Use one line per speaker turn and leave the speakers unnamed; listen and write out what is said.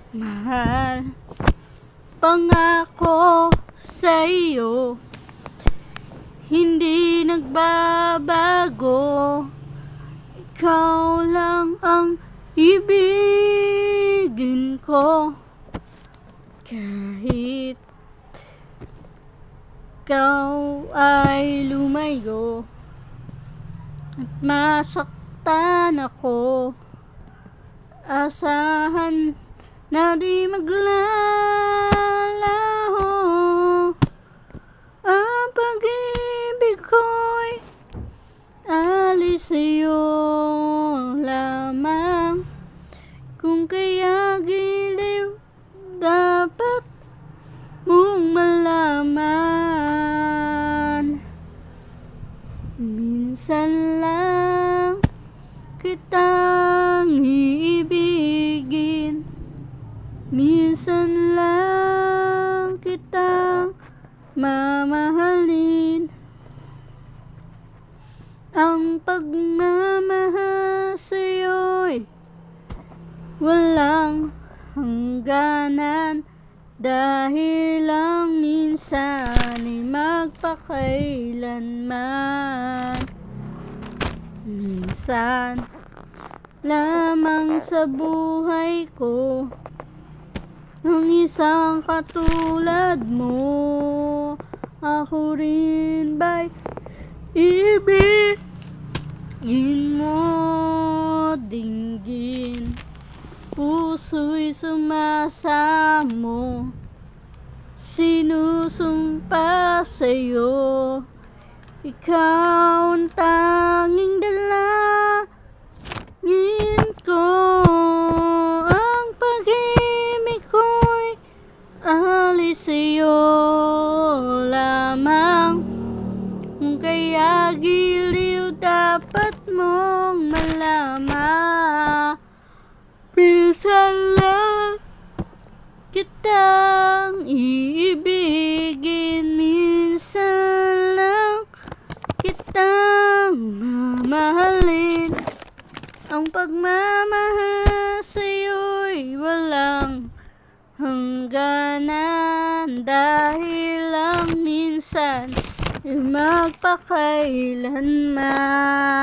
Mahal, pangako sa iyo, hindi nagbabago. Ikaw lang ang ibigin ko. Kahit ikaw ay lumayo at masaktan ako, asahan na di maglalaho. Ang pag-ibig ko'y alis sa'yo lamang. Kung kaya giliw, dapat mong malaman. Minsan lang kitang iibigin, minsan lang kitang mamahalin. Ang pagmamahal sa'yo'y walang hangganan, dahil lang minsan ay magpakailanman. Minsan lamang sa buhay ko ang isang katulad mo. Ako rin ba'y ibigin mo? Dinggin, puso'y sumasamo, sinusumpa sa'yo. Ikaw ang tanging dalangin ko. Ang pag-ibig ko'y alis sa'yo lamang. Kung kaya giliw, dapat mong malaman. Minsan lang kitang iibigin, minsan lang kitang mamahalin. Ang pagmamahal sa'yo'y walang hangganan, dahil lang minsan ay magpakailanman.